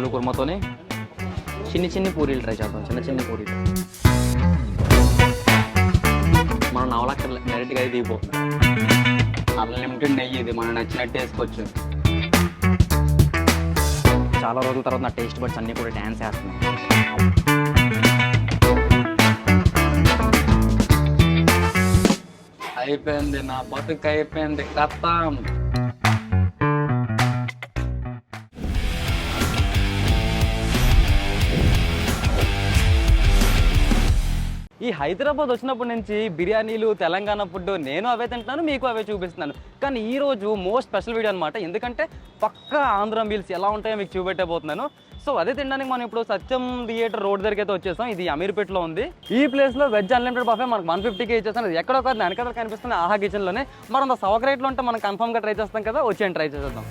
ఆలు కుర్మాతోనే చిన్ని పూరీలు ట్రై చేద్దాం. చిన్న పూరీలు మనం నవలక్కర్లే, డైరెక్ట్గా అయితే దిగిపోతుంది. అన్లిమిటెడ్ నెయ్యి, ఇది మనం నచ్చినట్టు వేసుకోవచ్చు. చాలా రోజుల తర్వాత నా టేస్ట్ బడ్స్ అన్నీ కూడా డ్యాన్స్ వేస్తున్నాయి. అయిపోయింది, నా బతుకు అయిపోయింది. కత్తాం. ఈ హైదరాబాద్ వచ్చినప్పటి నుంచి బిర్యానీలు, తెలంగాణ ఫుడ్ నేను అవే తింటున్నాను, మీకు అవే చూపిస్తున్నాను. కానీ ఈరోజు మోస్ట్ స్పెషల్ వీడియో అనమాట. ఎందుకంటే పక్కా ఆంధ్ర మీల్స్ ఎలా ఉంటాయో మీకు చూపెట్టబోతున్నాను. సో అదే తినడానికి మనం ఇప్పుడు సత్యం థియేటర్ రోడ్ దగ్గరికి అయితే వచ్చేసాం. ఇది అమీర్పేటలో ఉంది. ఈ ప్లేస్లో వెజ్ అన్లిమిటెడ్ బఫే మనకు 150కే ఇచ్చేస్తాను. అది ఎక్కడో కాదు, వెనకాల కనిపిస్తున్న ఆహా కిచెన్లోనే. మనం అంత సవక రేట్లో ఉంటే మనం కన్ఫర్మ్గా ట్రై చేస్తాం కదా. వచ్చేయండి, ట్రై చేసేద్దాం.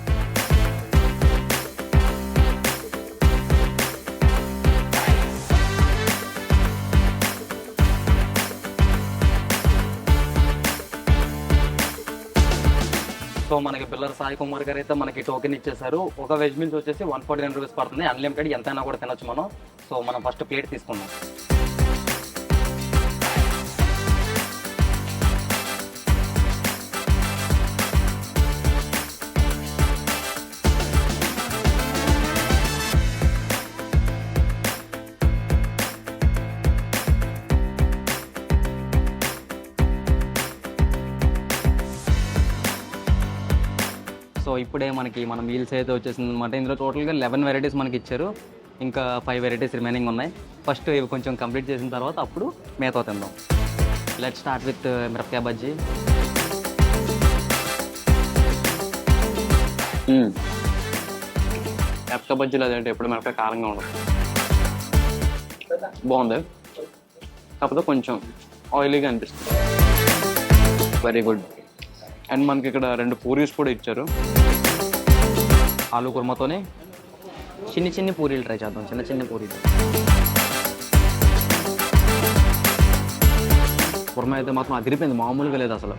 సో మనకి పిల్లర్ సాయి కుమార్ గారు అయితే మనకి టోకెన్ ఇచ్చేసారు. ఒక వెజ్ మీల్స్ వచ్చేసి 149 రూపీస్ పడుతుంది. అన్లిమిటెడ్, ఎంతైనా కూడా తినొచ్చు మనం. సో మనం ఫస్ట్ ప్లేట్ తీసుకుందాం. సో ఇప్పుడే మనకి మన మీల్స్ అయితే వచ్చేసింది అనమాట. ఇందులో టోటల్గా 11 వెరైటీస్ మనకి ఇచ్చారు. ఇంకా 5 వెరైటీస్ రిమైనింగ్ ఉన్నాయి. ఫస్ట్ ఇవి కొంచెం కంప్లీట్ చేసిన తర్వాత అప్పుడు మేతో తిందాం. లెట్స్ స్టార్ట్ విత్ మిరపకాయ బజ్జీ. మిరపకాయ బజ్జీలు అదేంటి ఎప్పుడు మిరపకాయ కారంగా ఉండదు, బాగుంది. కాకపోతే కొంచెం ఆయిలీగా అనిపిస్తుంది. Very good. అండ్ మనకి ఇక్కడ 2 పూరీస్ కూడా ఇచ్చారు. ఆలు కుర్మాతోనే చిన్ని పూరీలు ట్రై చేద్దాం. చిన్న పూరీలు. కుర్మా అయితే మాత్రం అదిరిపోయింది, మామూలుగా లేదు అసలు.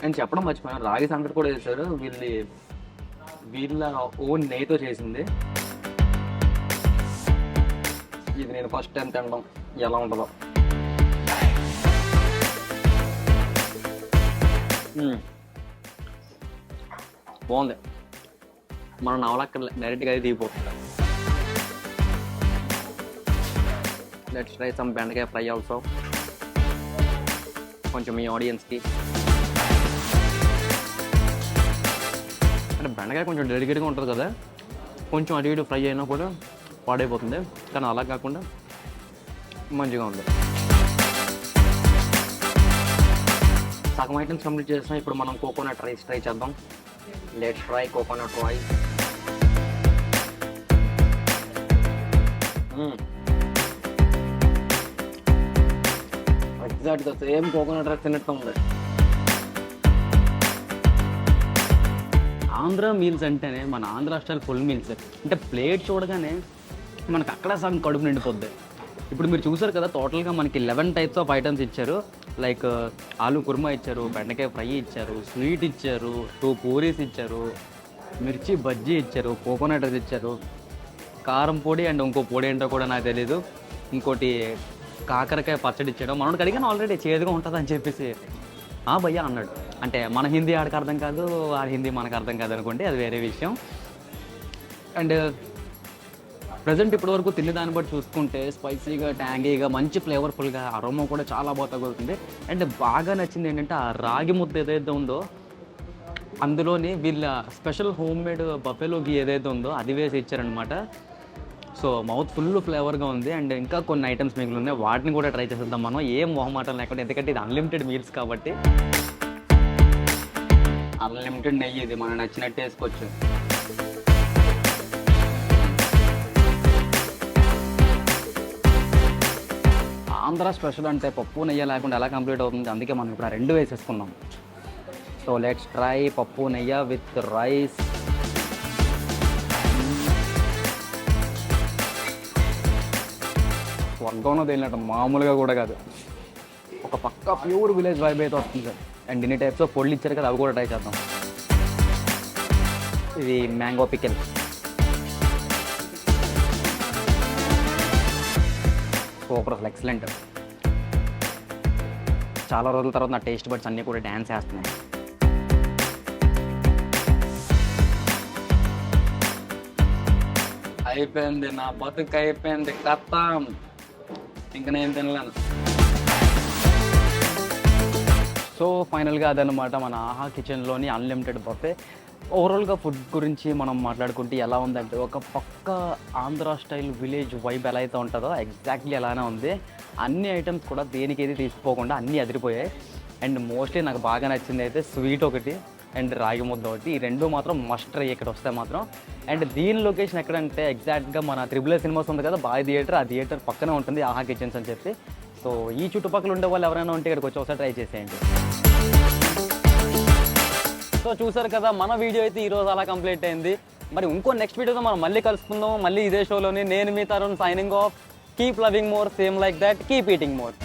నేను చెప్పడం మర్చిపోయాను, రాగి సంగటి కూడా వేశారు. వీళ్ళ ఓన్ నెయ్యితో చేసింది. ఇది నేను ఫస్ట్ టైం తినడం, ఎలా ఉంటుందో. బాగుంది. మనం నవలక్కర్లే, డైరెక్ట్గా అయితే దిగిపోతుంది. లెట్స్ ట్రై సమ్ బెండకాయ ఫ్రై ఆల్సో. కొంచెం మీ ఆడియన్స్కి అంటే బెండకాయ కొంచెం డెలికేట్గా ఉంటుంది కదా, కొంచెం అటు ఇటు ఫ్రై అయినా కూడా పాడైపోతుంది. కానీ అలా కాకుండా మంచిగా ఉంది. సగం ఐటమ్స్ కంప్లీట్ చేస్తాం. ఇప్పుడు మనం కోకోనట్ రైస్ ట్రై చేద్దాం. Let's try coconut rice. ఎగ్జాక్ట్గా సేమ్ కోకోనట్ రైస్ తిన్నట్టు ఉంది. ఆంధ్ర మీల్స్ అంటేనే మన ఆంధ్ర స్టైల్ ఫుల్ మీల్స్. అంటే ప్లేట్ చూడగానే మనకు అక్కడ సగం కడుపు నిండిపోద్ది. ఇప్పుడు మీరు చూసారు కదా, టోటల్గా మనకి 11 టైప్స్ ఆఫ్ ఐటమ్స్ ఇచ్చారు. లైక్ ఆలు కుర్మా ఇచ్చారు, బెండకాయ ఫ్రై ఇచ్చారు, స్వీట్ ఇచ్చారు, 2 పూరీస్ ఇచ్చారు, మిర్చి బజ్జీ ఇచ్చారు, కోకోనట్ రైస్ ఇచ్చారు, కారం పొడి అండ్ ఇంకో పొడి ఏంటో కూడా నాకు తెలీదు, ఇంకోటి కాకరకాయ పచ్చడి ఇచ్చాడు. మనోడికి అడిగాను ఆల్రెడీ చేదుగా ఉంటుంది అని చెప్పేసి భయ్యా అన్నాడు. అంటే మన హిందీ ఆడికి అర్థం కాదు, ఆ హిందీ మనకు అర్థం కాదు అనుకోండి, అది వేరే విషయం. అండ్ ప్రజెంట్ ఇప్పటివరకు తిన్న దాన్ని బట్టి చూసుకుంటే స్పైసీగా, ట్యాంగీగా, మంచి ఫ్లేవర్ఫుల్గా, అరోమా కూడా చాలా బాగా తగులుతుంది. అండ్ బాగా నచ్చింది ఏంటంటే ఆ రాగి ముద్ద ఏదైతే ఉందో అందులోని వీళ్ళ స్పెషల్ హోమ్ మేడ్ బఫెలో గీ ఏదైతే ఉందో అది వేసి ఇచ్చారనమాట. సో మౌత్ ఫుల్ ఫ్లేవర్గా ఉంది. అండ్ ఇంకా కొన్ని ఐటమ్స్ మిగిలి ఉన్నాయి, వాటిని కూడా ట్రై చేసేద్దాం మనం, ఏం మొహమాటం లేకుండా. ఎందుకంటే ఇది అన్లిమిటెడ్ మీల్స్ కాబట్టి. అన్లిమిటెడ్ నెయ్యి, ఇది మనం నచ్చినట్టు వేసుకోవచ్చు. ఆంధ్ర స్పెషల్ అంటే పప్పు నెయ్యి లేకుండా ఎలా కంప్లీట్ అవుతుంది, అందుకే మనం ఇప్పుడు 2 వేసేసుకున్నాం. సో లెట్స్ ట్రై పప్పు నెయ్యి విత్ రైస్. స్వర్గంలో తేలినట్టు, మామూలుగా కూడా కాదు. ఒక పక్క ప్యూర్ విలేజ్ వైబ్ అయితే వస్తుంది సార్. అండ్ ఇన్ని టైప్స్ ఆఫ్ పొళ్ళు ఇచ్చారు కదా, అవి కూడా ట్రై చేద్దాం. ఇది మ్యాంగో పికిల్. సూపర్, అసలు ఎక్సలెంట్. చాలా రోజుల తర్వాత నా టేస్ట్ బడ్స్ అన్నీ కూడా డ్యాన్స్ చేస్తున్నాయి. అయిపోయింది, నా బతుకు అయిపోయింది, కత్తాం. ఇంక నేను తినలేను. సో ఫైనల్గా అదనమాట మన ఆహా కిచెన్లోని అన్లిమిటెడ్ బఫే. ఓవరాల్గా ఫుడ్ గురించి మనం మాట్లాడుకుంటే ఎలా ఉందంటే, ఒక పక్క ఆంధ్ర స్టైల్ విలేజ్ వైబ్ ఎలా అయితే ఉంటుందో ఎగ్జాక్ట్లీ అలానే ఉంది. అన్ని ఐటమ్స్ కూడా దేనికి ఏది తీసిపోకుండా అన్నీ అదిరిపోయాయి. అండ్ మోస్ట్లీ నాకు బాగా నచ్చింది అయితే స్వీట్ ఒకటి అండ్ రాగి ముద్ద ఒకటి. ఈ రెండు మాత్రం మస్ట్ ట్రై ఇక్కడ వస్తే మాత్రం. అండ్ దీని లొకేషన్ ఎక్కడంటే ఎగ్జాక్ట్గా మన త్రిబుల్ సినిమాస్ ఉంది కదా, బాయ్ థియేటర్, ఆ థియేటర్ పక్కనే ఉంటుంది ఆహా కిచెన్స్ అని చెప్పి. సో ఈ చుట్టుపక్కల ఉండే వాళ్ళు ఎవరైనా ఉంటే ఇక్కడికి వచ్చి ఒకసారి ట్రై చేసేయండి. సో చూసారు కదా, మన వీడియో అయితే ఈరోజు అలా కంప్లీట్ అయింది. మరి ఇంకో నెక్స్ట్ వీడియోతో మనం మళ్ళీ కలుసుకుందాం, మళ్ళీ ఇదే షోలోని. నేను మీ Tarun, signing off. Keep loving more, same like that, keep eating more.